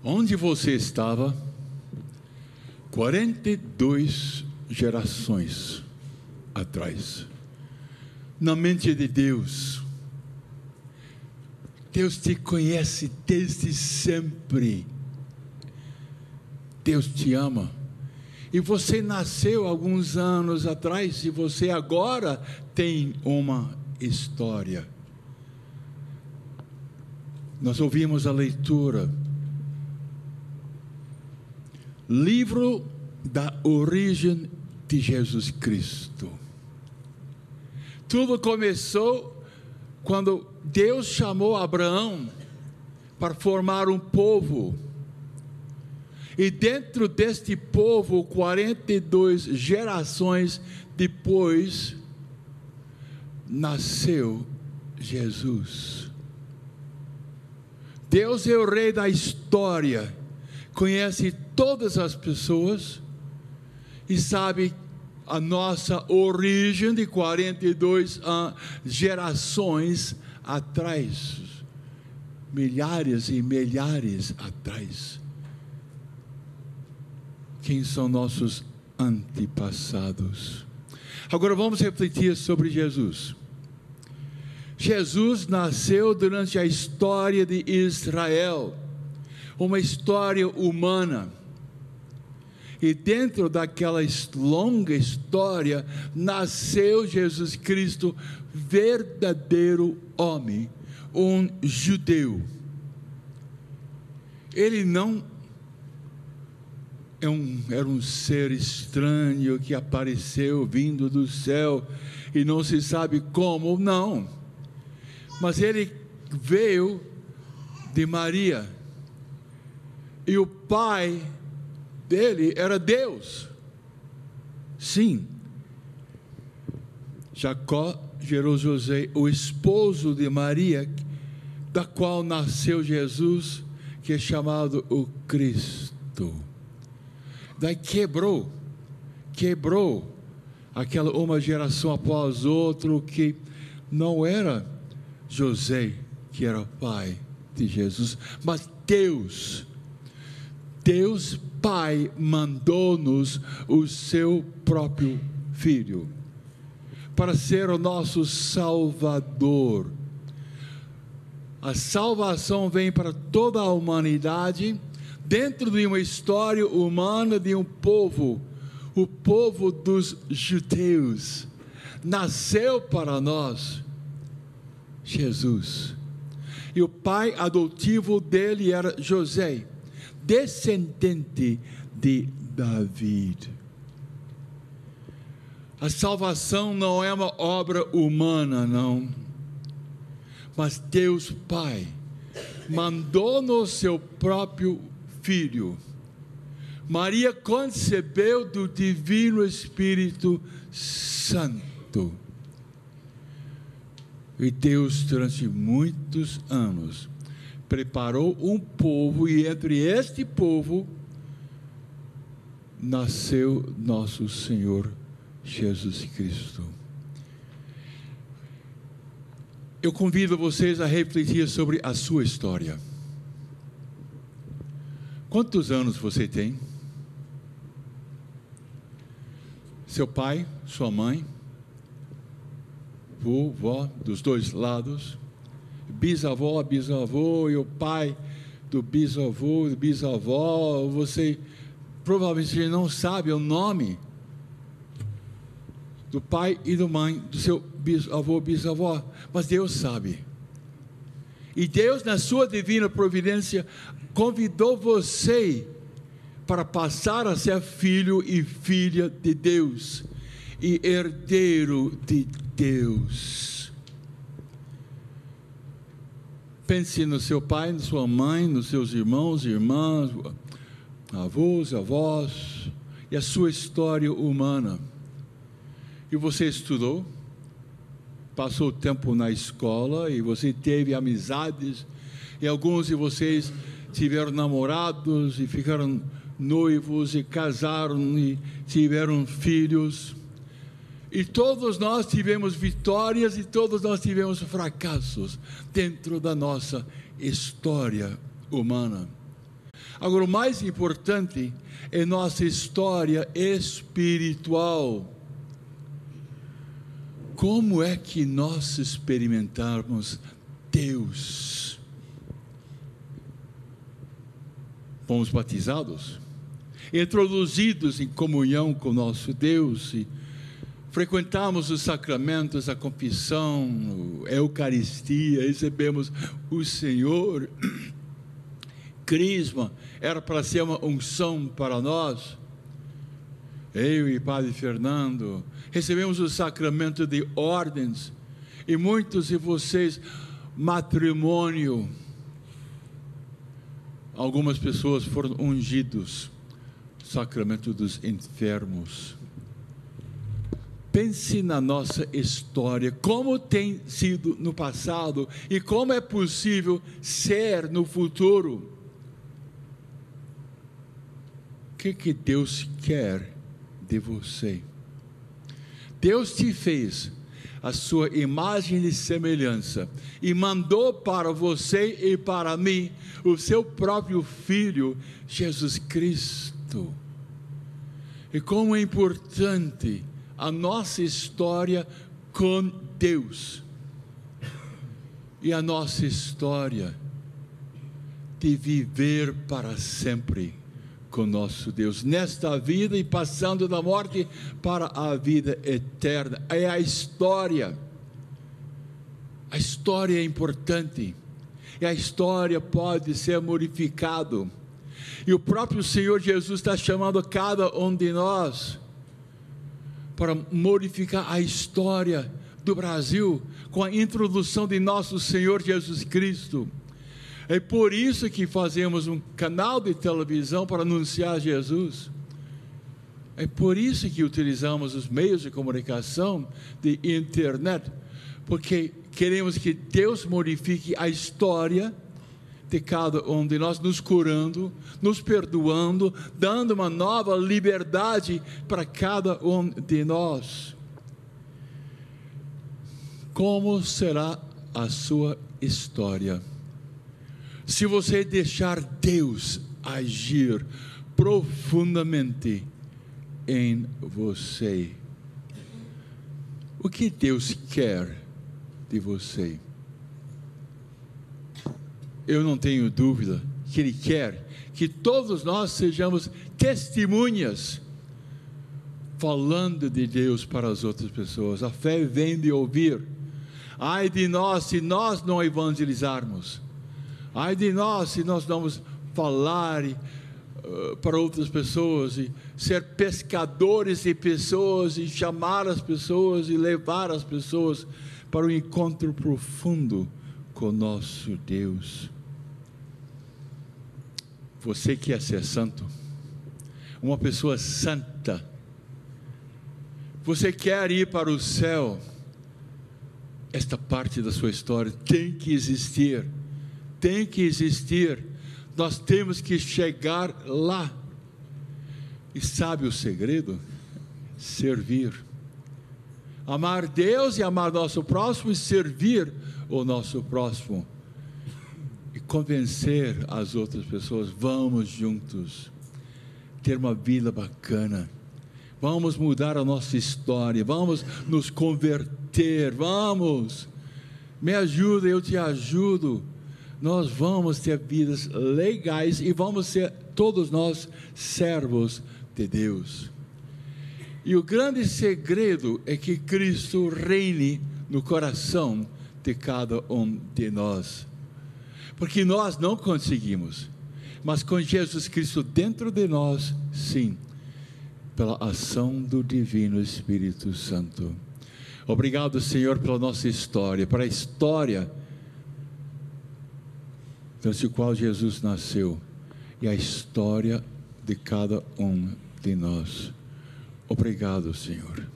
Onde você estava 42 gerações atrás? Na mente de Deus. Deus te conhece desde sempre. Deus te ama. E você nasceu alguns anos atrás e você agora tem uma história. Nós ouvimos a leitura. Livro da origem de Jesus Cristo. Tudo começou quando Deus chamou Abraão para formar um povo. E dentro deste povo, 42 gerações depois, nasceu Jesus. Deus é o rei da história, conhece todas as pessoas e sabe a nossa origem de 42 gerações atrás, milhares e milhares atrás. Quem são nossos antepassados? Agora vamos refletir sobre Jesus. Jesus nasceu durante a história de Israel, uma história humana. E dentro daquela longa história, nasceu Jesus Cristo, verdadeiro homem, um judeu. Ele não era um ser estranho que apareceu vindo do céu e não se sabe como, não. Mas ele veio de Maria. E o pai dele era Deus. Sim. Jacó gerou José, o esposo de Maria, da qual nasceu Jesus, que é chamado o Cristo. Daí quebrou aquela uma geração após outra, que não era José que era o pai de Jesus, mas Deus Pai mandou-nos o seu próprio Filho para ser o nosso Salvador. A salvação vem para toda a humanidade, dentro de uma história humana de um povo, o povo dos judeus. Nasceu para nós Jesus, e o pai adotivo dele era José, descendente de David. A salvação não é uma obra humana, não, mas Deus Pai mandou-nos seu próprio Filho. Maria concebeu do Divino Espírito Santo. E Deus, durante muitos anos, preparou um povo, e entre este povo nasceu nosso Senhor Jesus Cristo. Eu convido vocês a refletir sobre a sua história. Quantos anos você tem? Seu pai, sua mãe, vovó, dos dois lados, bisavó, bisavô, e o pai do bisavô, do bisavó. Você provavelmente não sabe o nome do pai e da mãe do seu bisavô, bisavó, mas Deus sabe. E Deus, na sua divina providência, convidou você para passar a ser filho e filha de Deus e herdeiro de Deus. Pense no seu pai, na sua mãe, nos seus irmãos e irmãs, avós, avós, e a sua história humana. E você estudou, passou tempo na escola, e você teve amizades, e alguns de vocês tiveram namorados, e ficaram noivos, e casaram, e tiveram filhos. E todos nós tivemos vitórias, e todos nós tivemos fracassos dentro da nossa história humana. Agora, o mais importante é nossa história espiritual. Como é que nós experimentamos Deus? Fomos batizados, introduzidos em comunhão com nosso Deus, e frequentamos os sacramentos, a confissão, a Eucaristia, recebemos o Senhor. Crisma era para ser uma unção para nós. Eu e Padre Fernando recebemos o sacramento de ordens, e muitos de vocês, matrimônio. Algumas pessoas foram ungidos, sacramento dos enfermos. Pense na nossa história, como tem sido no passado e como é possível ser no futuro. O que Deus quer de você? Deus te fez a sua imagem e semelhança e mandou para você e para mim o seu próprio Filho, Jesus Cristo. E como é importante a nossa história com Deus e a nossa história de viver para sempre com nosso Deus, nesta vida e passando da morte para a vida eterna. É a história é importante, e a história pode ser modificada, e o próprio Senhor Jesus está chamando cada um de nós para modificar a história do Brasil, com a introdução de nosso Senhor Jesus Cristo. É por isso que fazemos um canal de televisão para anunciar Jesus. É por isso que utilizamos os meios de comunicação, de internet, porque queremos que Deus modifique a história de cada um de nós, nos curando, nos perdoando, dando uma nova liberdade para cada um de nós. Como será a sua história se você deixar Deus agir profundamente em você? O que Deus quer de você? Eu não tenho dúvida que Ele quer que todos nós sejamos testemunhas, falando de Deus para as outras pessoas. A fé vem de ouvir. Ai de nós se nós não evangelizarmos. Ai de nós se nós não falar para outras pessoas, e ser pescadores de pessoas, e chamar as pessoas, e levar as pessoas para o encontro profundo com nosso Deus. Você que quer ser santo, uma pessoa santa, você quer ir para o céu, esta parte da sua história tem que existir. Nós temos que chegar lá. E sabe o segredo? Servir. Amar Deus e amar nosso próximo, e servir o nosso próximo. E convencer as outras pessoas. Vamos juntos ter uma vida bacana. Vamos mudar a nossa história. Vamos nos converter. Vamos. Me ajuda, eu te ajudo. Nós vamos ter vidas legais e vamos ser todos nós servos de Deus. E o grande segredo é que Cristo reine no coração de cada um de nós, porque nós não conseguimos, mas com Jesus Cristo dentro de nós, sim, pela ação do Divino Espírito Santo. Obrigado, Senhor, pela nossa história, para a história durante o qual Jesus nasceu, e a história de cada um de nós. Obrigado, Senhor.